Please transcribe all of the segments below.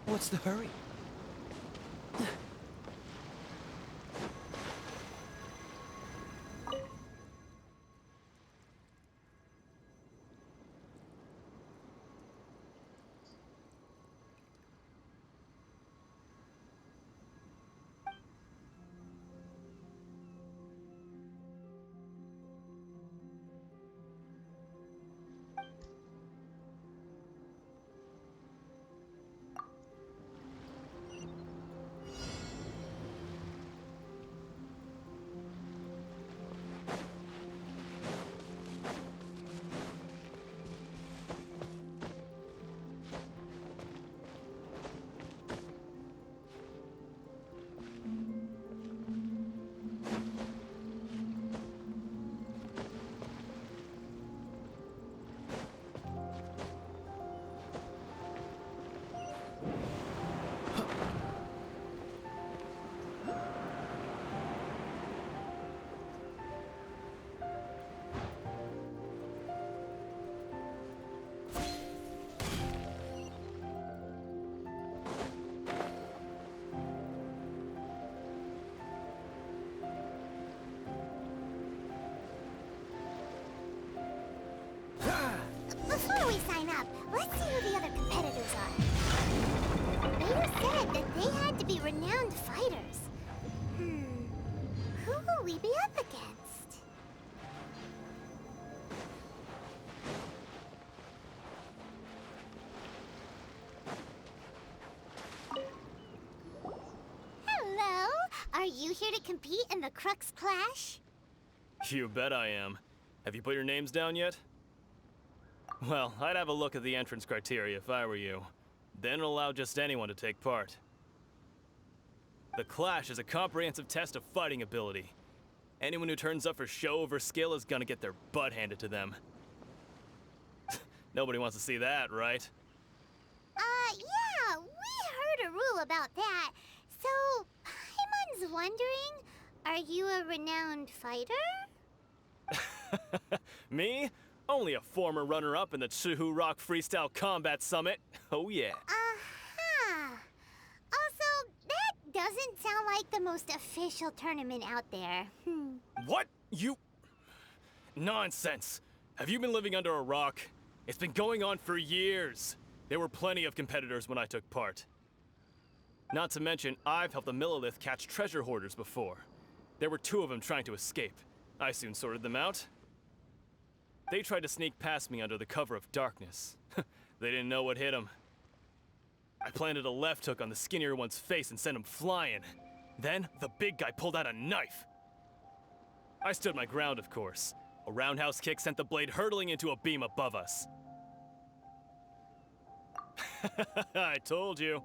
What's the hurry? Before we sign up, let's see who the other competitors are. Vader said that they had to be renowned fighters. Who will we be up against? Hello? Are you here to compete in the Crux Clash? You bet I am. Have you put your names down yet? Well, I'd have a look at the entrance criteria if I were you. Then allow just anyone to take part. The Clash is a comprehensive test of fighting ability. Anyone who turns up for show over skill is gonna get their butt handed to them. Nobody wants to see that, right? Yeah, we heard a rule about that. So, Paimon's wondering, are you a renowned fighter? Me? Only a former runner-up in the Chihu Rock Freestyle Combat Summit. Oh yeah. Uh-huh. Also, that doesn't sound like the most official tournament out there. What? You... Nonsense. Have you been living under a rock? It's been going on for years. There were plenty of competitors when I took part. Not to mention, I've helped the Millilith catch treasure hoarders before. There were 2 of them trying to escape. I soon sorted them out. They tried to sneak past me under the cover of darkness. They didn't know what hit them. I planted a left hook on the skinnier one's face and sent him flying. Then, the big guy pulled out a knife. I stood my ground, of course. A roundhouse kick sent the blade hurtling into a beam above us. I told you.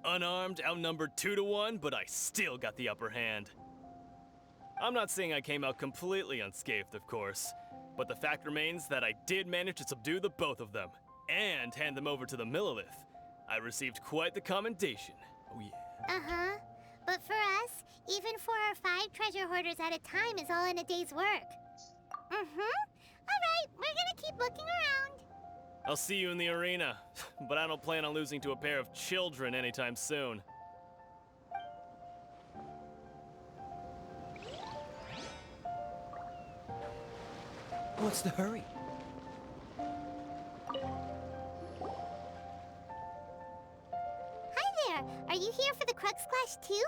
Unarmed, outnumbered 2 to 1, but I still got the upper hand. I'm not saying I came out completely unscathed, of course, but the fact remains that I did manage to subdue the both of them, and hand them over to the Millilith. I received quite the commendation. Oh yeah. Uh-huh. But for us, even 4 or 5 treasure hoarders at a time is all in a day's work. Alright, we're gonna keep looking around. I'll see you in the arena, but I don't plan on losing to a pair of children anytime soon. What's the hurry? Hi there, are you here for the Crux Clash too?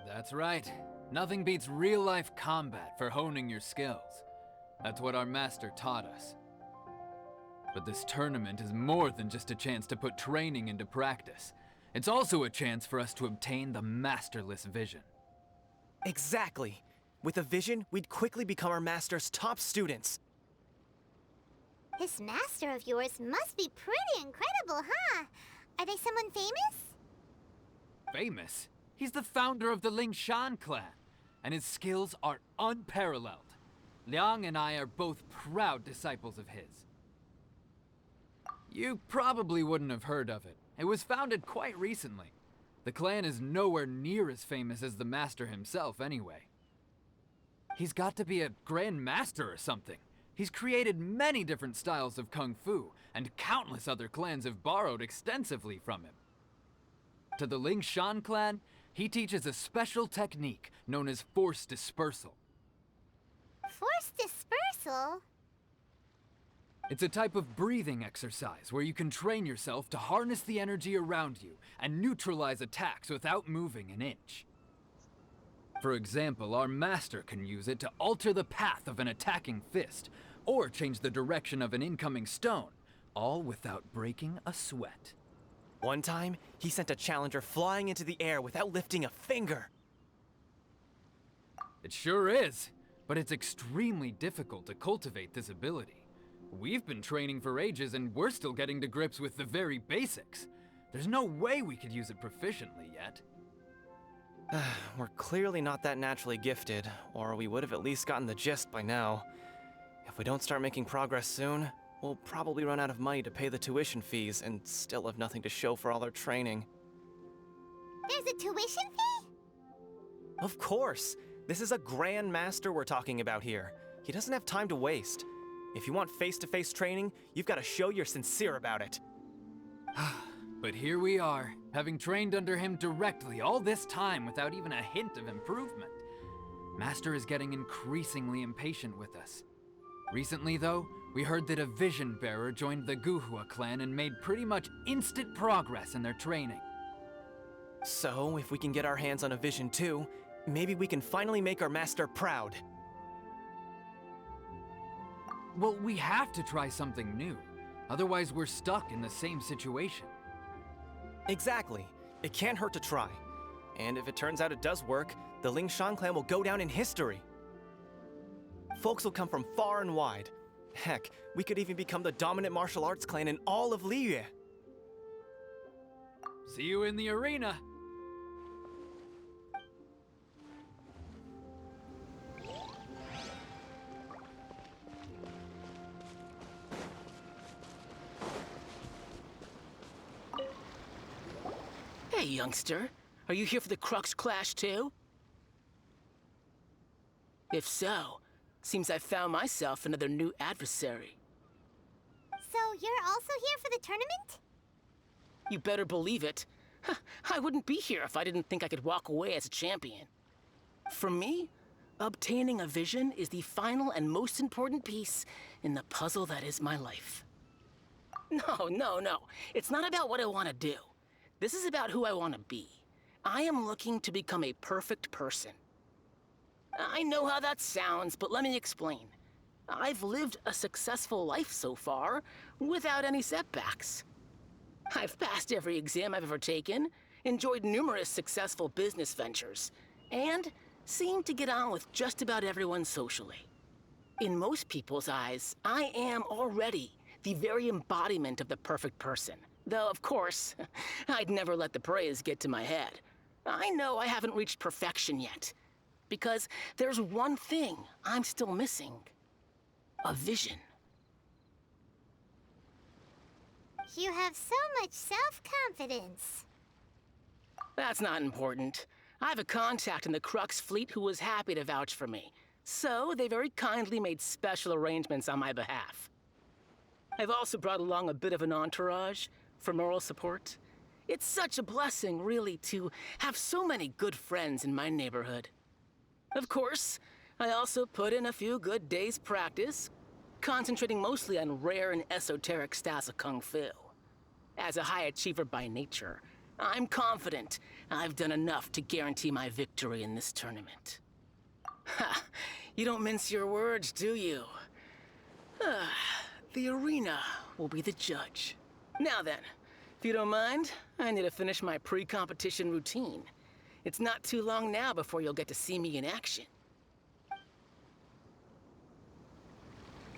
That's right. Nothing beats real-life combat for honing your skills. That's what our master taught us. But this tournament is more than just a chance to put training into practice. It's also a chance for us to obtain the masterless vision. Exactly. With a vision, we'd quickly become our master's top students. This master of yours must be pretty incredible, huh? Are they someone famous? Famous? He's the founder of the Lingshan clan, and his skills are unparalleled. Liang and I are both proud disciples of his. You probably wouldn't have heard of it. It was founded quite recently. The clan is nowhere near as famous as the master himself, anyway. He's got to be a Grand Master or something. He's created many different styles of kung fu, and countless other clans have borrowed extensively from him. To the Ling Shan clan, he teaches a special technique known as force dispersal. Force dispersal? It's a type of breathing exercise where you can train yourself to harness the energy around you and neutralize attacks without moving an inch. For example, our master can use it to alter the path of an attacking fist, or change the direction of an incoming stone, all without breaking a sweat. One time, he sent a challenger flying into the air without lifting a finger. It sure is, but it's extremely difficult to cultivate this ability. We've been training for ages and we're still getting to grips with the very basics. There's no way we could use it proficiently yet. We're clearly not that naturally gifted, or we would have at least gotten the gist by now. If we don't start making progress soon, we'll probably run out of money to pay the tuition fees and still have nothing to show for all our training. There's a tuition fee? Of course! This is a Grand Master we're talking about here. He doesn't have time to waste. If you want face-to-face training, you've got to show you're sincere about it. But here we are, having trained under him directly all this time without even a hint of improvement. Master is getting increasingly impatient with us. Recently, though, we heard that a vision bearer joined the Guhua clan and made pretty much instant progress in their training. So, if we can get our hands on a vision too, maybe we can finally make our master proud. Well, we have to try something new. Otherwise, we're stuck in the same situation. Exactly. It can't hurt to try. And if it turns out it does work, the Ling Shan clan will go down in history. Folks will come from far and wide. Heck, we could even become the dominant martial arts clan in all of Liyue. See you in the arena! Hey, youngster. Are you here for the Crux Clash, too? If so, seems I found myself another new adversary. So you're also here for the tournament? You better believe it. I wouldn't be here if I didn't think I could walk away as a champion. For me, obtaining a vision is the final and most important piece in the puzzle that is my life. No. It's not about what I want to do. This is about who I want to be. I am looking to become a perfect person. I know how that sounds, but let me explain. I've lived a successful life so far, without any setbacks. I've passed every exam I've ever taken, enjoyed numerous successful business ventures, and seemed to get on with just about everyone socially. In most people's eyes, I am already the very embodiment of the perfect person. Though, of course, I'd never let the praise get to my head. I know I haven't reached perfection yet, because there's one thing I'm still missing. A vision. You have so much self-confidence. That's not important. I have a contact in the Crux fleet who was happy to vouch for me, so they very kindly made special arrangements on my behalf. I've also brought along a bit of an entourage for moral support. It's such a blessing, really, to have so many good friends in my neighborhood. Of course, I also put in a few good days' practice, concentrating mostly on rare and esoteric styles of kung fu. As a high achiever by nature, I'm confident I've done enough to guarantee my victory in this tournament. Ha! You don't mince your words, do you? The arena will be the judge. Now then, if you don't mind, I need to finish my pre-competition routine. It's not too long now before you'll get to see me in action.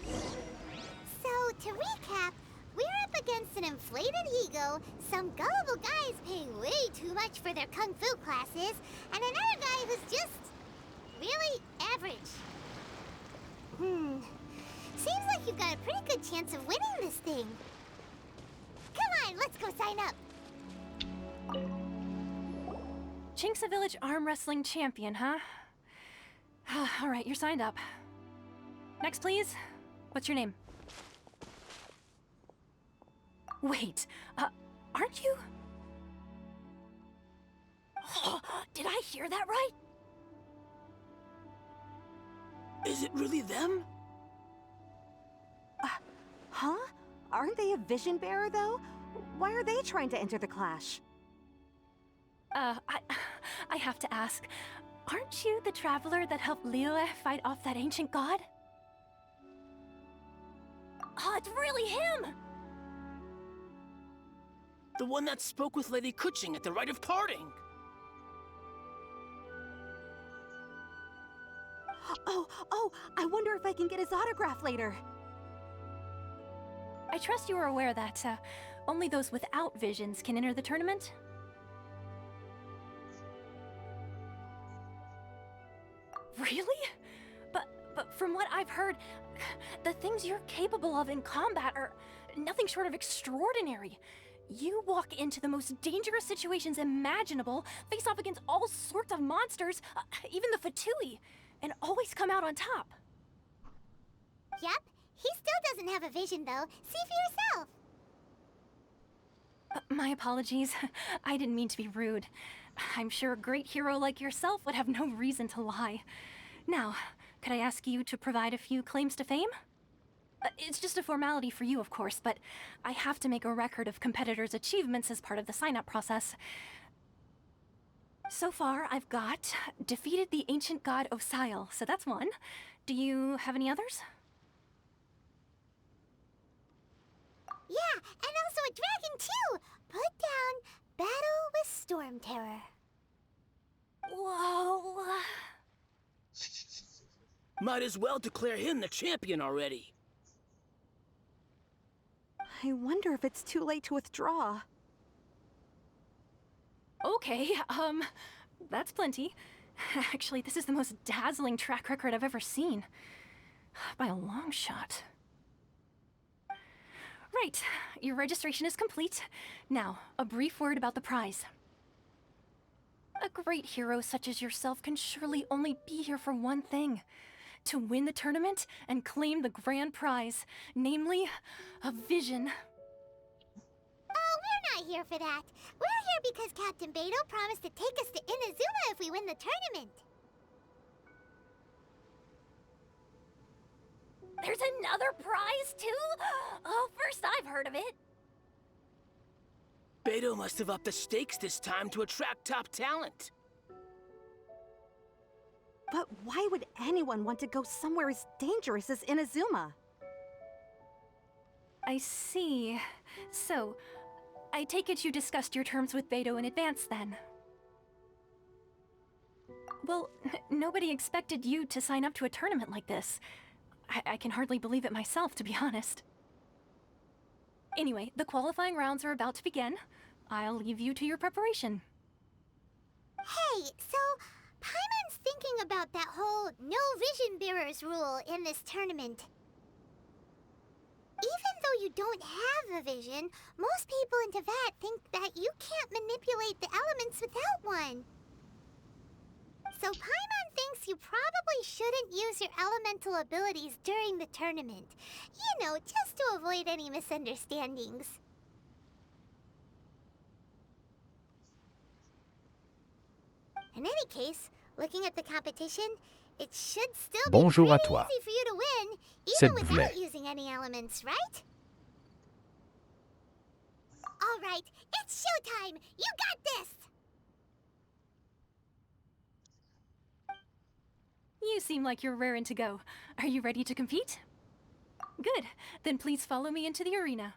So, to recap, we're up against an inflated ego, some gullible guys paying way too much for their kung fu classes, and another guy who's just really average. Seems like you've got a pretty good chance of winning this thing. Come on, let's go sign up. Chinksa Village Arm Wrestling Champion, huh? All right, you're signed up. Next, please. What's your name? Wait, aren't you? Did I hear that right? Is it really them? Huh? Aren't they a vision bearer, though? Why are they trying to enter the clash? I have to ask, aren't you the traveler that helped Liyue fight off that ancient god? Oh, it's really him! The one that spoke with Lady Kuching at the rite of parting. Oh, I wonder if I can get his autograph later. I trust you are aware that, only those without visions can enter the tournament? Really? But from what I've heard, the things you're capable of in combat are nothing short of extraordinary. You walk into the most dangerous situations imaginable, face off against all sorts of monsters, even the Fatui, and always come out on top. Yep, he still doesn't have a vision though. See for yourself. My apologies. I didn't mean to be rude. I'm sure a great hero like yourself would have no reason to lie. Now, could I ask you to provide a few claims to fame? It's just a formality for you, of course, but I have to make a record of competitors' achievements as part of the sign-up process. So far, I've got defeated the ancient god Osail, so that's one. Do you have any others? Yeah, and also a dragon too! Put down Battle with Storm Terror. Whoa. Might as well declare him the champion already. I wonder if it's too late to withdraw. Okay, that's plenty. Actually, this is the most dazzling track record I've ever seen. By a long shot. Right, your registration is complete. Now, a brief word about the prize. A great hero such as yourself can surely only be here for one thing. To win the tournament and claim the grand prize, namely, a vision. Oh, we're not here for that. We're here because Captain Beidou promised to take us to Inazuma if we win the tournament. There's another prize, too? Oh, first I've heard of it. Beidou must have upped the stakes this time to attract top talent. But why would anyone want to go somewhere as dangerous as Inazuma? I see. So, I take it you discussed your terms with Beidou in advance, then? Well, nobody expected you to sign up to a tournament like this. I can hardly believe it myself, to be honest. Anyway, the qualifying rounds are about to begin. I'll leave you to your preparation. Hey, so Paimon's thinking about that whole no vision bearers rule in this tournament. Even though you don't have a vision, most people in Teyvat think that you can't manipulate the elements without one. So Paimon thinks you probably shouldn't use your elemental abilities during the tournament. You know, just to avoid any misunderstandings. In any case, looking at the competition, it should still be Bonjour à pretty toi. easy for you to win, S'il even vous without plaît. using any elements, right? All right, it's showtime! You got this! You seem like you're raring to go. Are you ready to compete? Good. Then please follow me into the arena.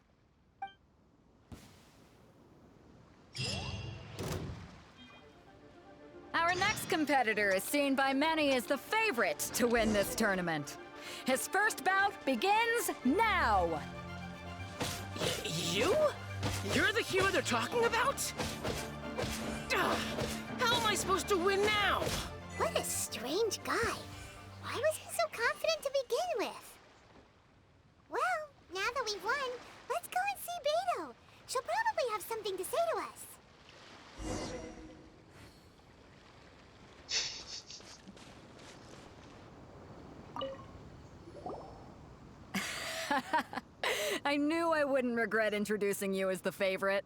Our next competitor is seen by many as the favorite to win this tournament. His first bout begins now! You? You're the hero they're talking about? Ugh, how am I supposed to win now? What a strange guy. Why was he so confident to begin with? Well, now that we've won, let's go and see Beidou. She'll probably have something to say to us. I knew I wouldn't regret introducing you as the favorite.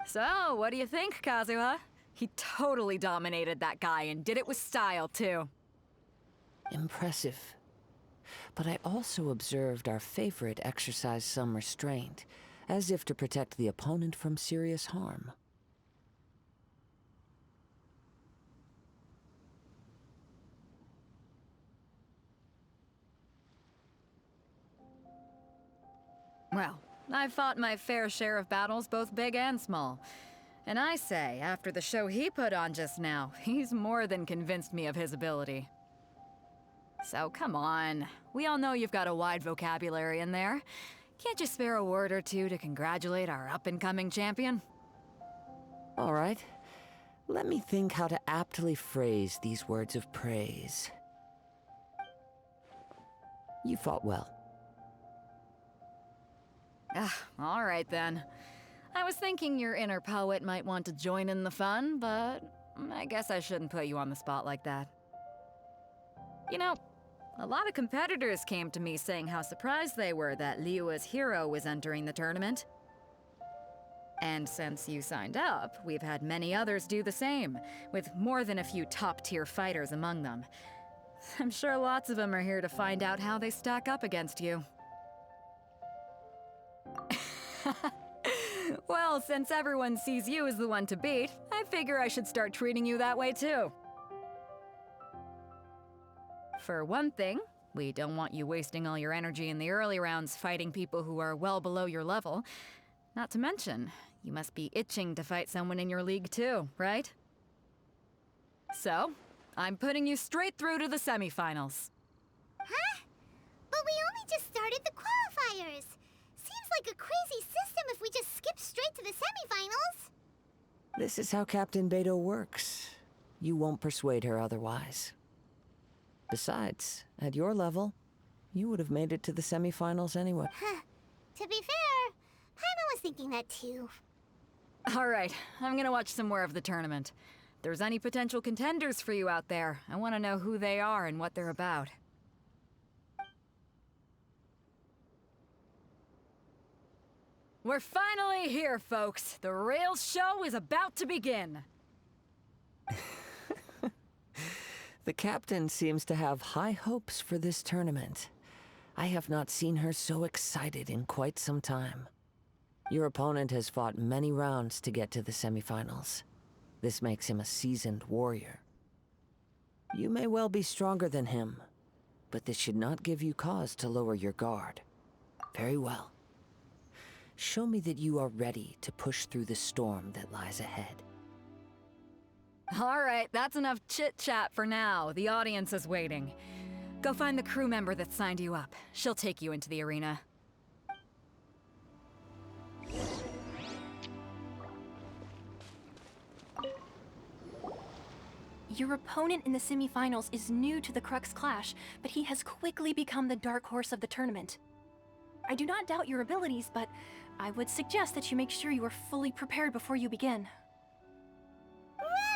So, what do you think, Kazuha? He totally dominated that guy and did it with style, too. Impressive. But I also observed our favorite exercise some restraint, as if to protect the opponent from serious harm. Well, I've fought my fair share of battles, both big and small. And I say, after the show he put on just now, he's more than convinced me of his ability. So come on, we all know you've got a wide vocabulary in there. Can't you spare a word or two to congratulate our up-and-coming champion? All right. Let me think how to aptly phrase these words of praise. You fought well. All right then. I was thinking your inner poet might want to join in the fun, but I guess I shouldn't put you on the spot like that. You know, a lot of competitors came to me saying how surprised they were that Liyue's hero was entering the tournament. And since you signed up, we've had many others do the same, with more than a few top-tier fighters among them. I'm sure lots of them are here to find out how they stack up against you. Well, since everyone sees you as the one to beat, I figure I should start treating you that way too. For one thing, we don't want you wasting all your energy in the early rounds fighting people who are well below your level. Not to mention, you must be itching to fight someone in your league too, right? So, I'm putting you straight through to the semifinals. Huh? But we only just started the qualifiers. Seems like a crazy system if we just skip straight to the semifinals. This is how Captain Beto works. You won't persuade her otherwise. Besides, at your level, you would have made it to the semifinals anyway. Huh. To be fair, Paimon was thinking that too. Alright, I'm gonna watch some more of the tournament. If there's any potential contenders for you out there, I want to know who they are and what they're about. We're finally here, folks. The real show is about to begin. The captain seems to have high hopes for this tournament. I have not seen her so excited in quite some time. Your opponent has fought many rounds to get to the semifinals. This makes him a seasoned warrior. You may well be stronger than him, but this should not give you cause to lower your guard. Very well. Show me that you are ready to push through the storm that lies ahead. All right, that's enough chit-chat for now. The audience is waiting. Go find the crew member that signed you up. She'll take you into the arena. Your opponent in the semifinals is new to the Crux Clash, but he has quickly become the dark horse of the tournament. I do not doubt your abilities, but I would suggest that you make sure you are fully prepared before you begin.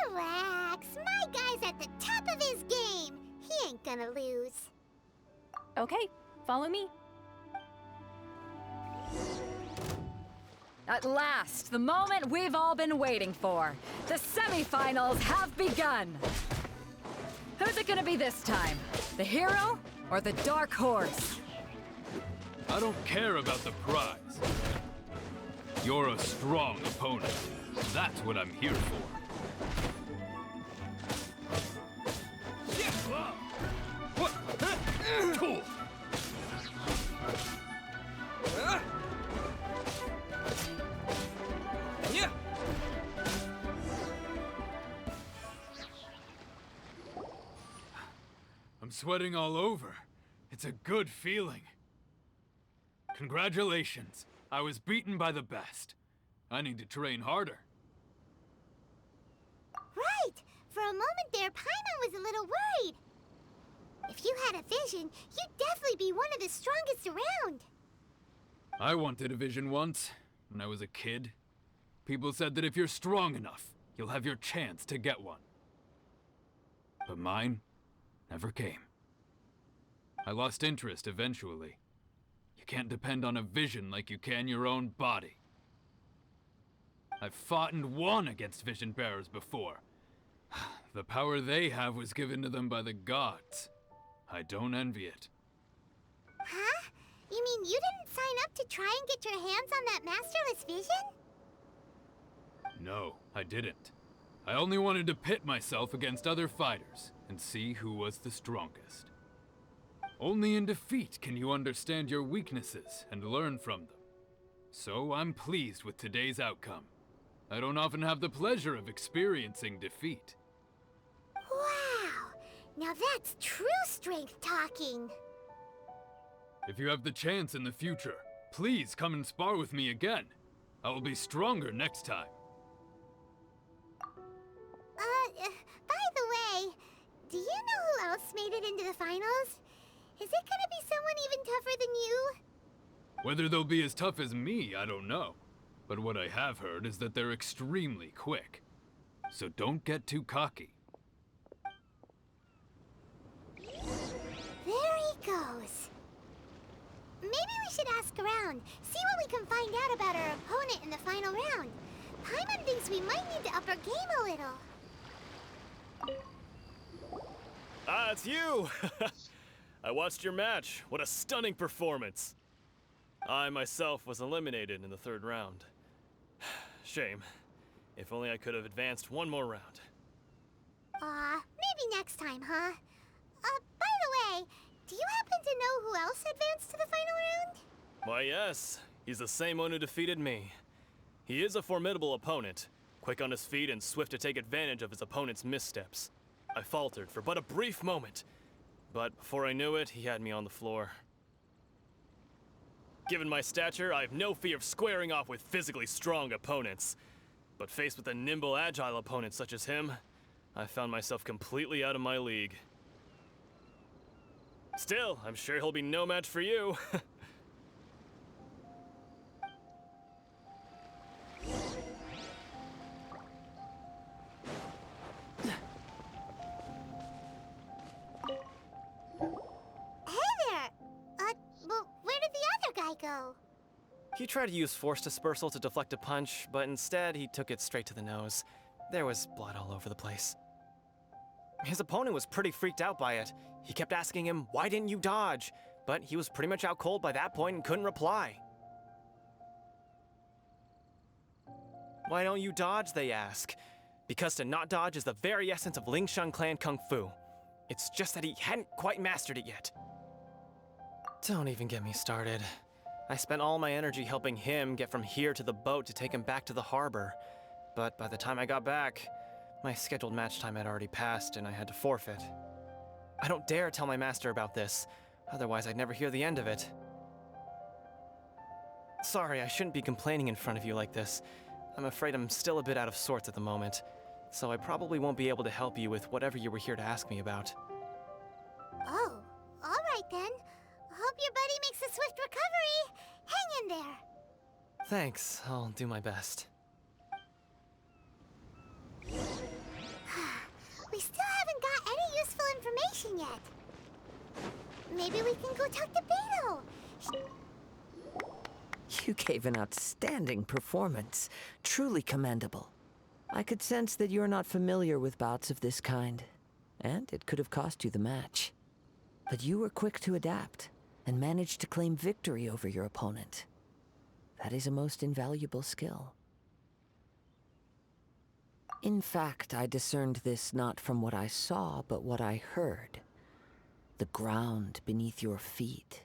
Relax, my guy's at the top of his game. He ain't gonna lose. Okay, follow me. At last, the moment we've all been waiting for. The semifinals have begun. Who's it gonna be this time? The hero or the dark horse? I don't care about the prize. You're a strong opponent. That's what I'm here for. I'm sweating all over. It's a good feeling. Congratulations. I was beaten by the best. I need to train harder. Right! For a moment there, Paimon was a little worried. If you had a vision, you'd definitely be one of the strongest around. I wanted a vision once, when I was a kid. People said that if you're strong enough, you'll have your chance to get one. But mine never came. I lost interest eventually. You can't depend on a vision like you can your own body. I've fought and won against vision bearers before. The power they have was given to them by the gods. I don't envy it. Huh? You mean you didn't sign up to try and get your hands on that masterless vision? No, I didn't. I only wanted to pit myself against other fighters and see who was the strongest. Only in defeat can you understand your weaknesses and learn from them. So I'm pleased with today's outcome. I don't often have the pleasure of experiencing defeat. Wow! Now that's true strength talking. If you have the chance in the future, please come and spar with me again. I will be stronger next time. By the way, do you know who else made it into the finals? Is it gonna be someone even tougher than you? Whether they'll be as tough as me, I don't know. But what I have heard is that they're extremely quick. So don't get too cocky. There he goes. Maybe we should ask around, see what we can find out about our opponent in the final round. Paimon thinks we might need to up our game a little. Ah, it's you! I watched your match. What a stunning performance. I myself was eliminated in the third round. Shame. If only I could have advanced one more round. Maybe next time, huh? By the way, do you happen to know who else advanced to the final round? Why, yes. He's the same one who defeated me. He is a formidable opponent, quick on his feet and swift to take advantage of his opponent's missteps. I faltered for but a brief moment, but before I knew it, he had me on the floor. Given my stature, I have no fear of squaring off with physically strong opponents. But faced with a nimble, agile opponent such as him, I found myself completely out of my league. Still, I'm sure he'll be no match for you. Go. He tried to use force dispersal to deflect a punch, but instead he took it straight to the nose. There was blood all over the place. His opponent was pretty freaked out by it. He kept asking him, "Why didn't you dodge?" But he was pretty much out cold by that point and couldn't reply. "Why don't you dodge?" they ask. Because to not dodge is the very essence of Lingshan clan kung fu. It's just that he hadn't quite mastered it yet. Don't even get me started. I spent all my energy helping him get from here to the boat to take him back to the harbor. But by the time I got back, my scheduled match time had already passed and I had to forfeit. I don't dare tell my master about this, otherwise I'd never hear the end of it. Sorry, I shouldn't be complaining in front of you like this. I'm afraid I'm still a bit out of sorts at the moment, so I probably won't be able to help you with whatever you were here to ask me about. Oh, all right then. Hope your buddy makes a swift recovery. Hang in there. Thanks, I'll do my best. We still haven't got any useful information yet. Maybe we can go talk to Beto. You gave an outstanding performance. Truly commendable. I could sense that you're not familiar with bouts of this kind, and it could have cost you the match. But you were quick to adapt, and managed to claim victory over your opponent. That is a most invaluable skill. In fact, I discerned this not from what I saw, but what I heard. The ground beneath your feet,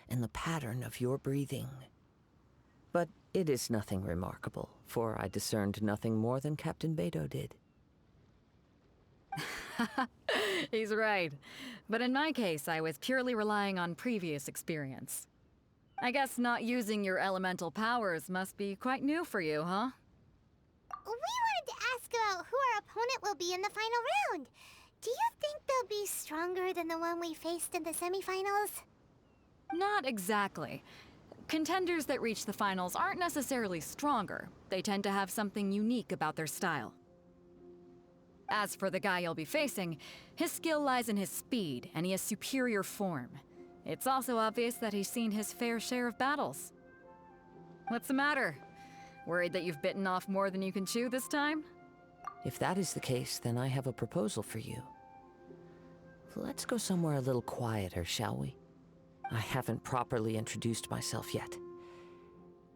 and the pattern of your breathing. But it is nothing remarkable, for I discerned nothing more than Captain Beto did. He's right. But in my case, I was purely relying on previous experience. I guess not using your elemental powers must be quite new for you, huh? We wanted to ask about who our opponent will be in the final round. Do you think they'll be stronger than the one we faced in the semifinals? Not exactly. Contenders that reach the finals aren't necessarily stronger. They tend to have something unique about their style. As for the guy you'll be facing, his skill lies in his speed, and he has superior form. It's also obvious that he's seen his fair share of battles. What's the matter? Worried that you've bitten off more than you can chew this time? If that is the case, then I have a proposal for you. Let's go somewhere a little quieter, shall we? I haven't properly introduced myself yet.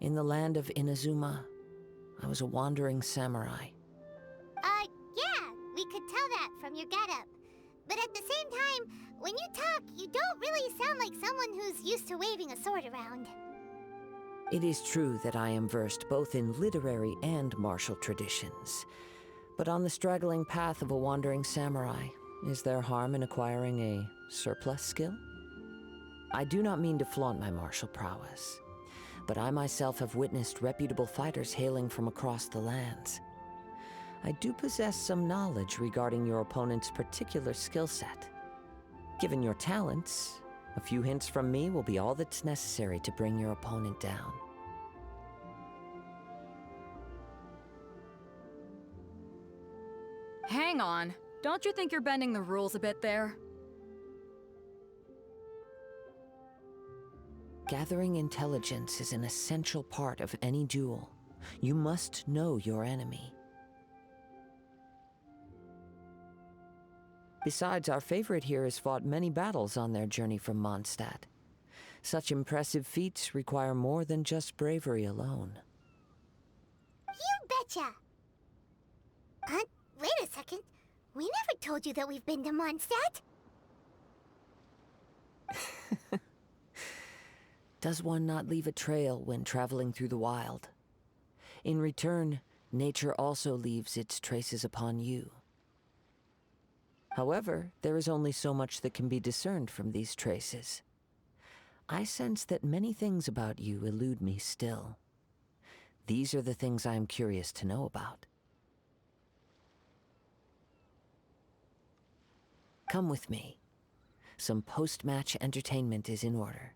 In the land of Inazuma, I was a wandering samurai. Yeah, we could tell that from your getup. But at the same time, when you talk, you don't really sound like someone who's used to waving a sword around. It is true that I am versed both in literary and martial traditions. But on the straggling path of a wandering samurai, is there harm in acquiring a surplus skill? I do not mean to flaunt my martial prowess, but I myself have witnessed reputable fighters hailing from across the lands. I do possess some knowledge regarding your opponent's particular skill set. Given your talents, a few hints from me will be all that's necessary to bring your opponent down. Hang on. Don't you think you're bending the rules a bit there? Gathering intelligence is an essential part of any duel. You must know your enemy. Besides, our favorite here has fought many battles on their journey from Mondstadt. Such impressive feats require more than just bravery alone. You betcha! Wait a second. We never told you that we've been to Mondstadt. Does one not leave a trail when traveling through the wild? In return, nature also leaves its traces upon you. However, there is only so much that can be discerned from these traces. I sense that many things about you elude me still. These are the things I am curious to know about. Come with me. Some post-match entertainment is in order.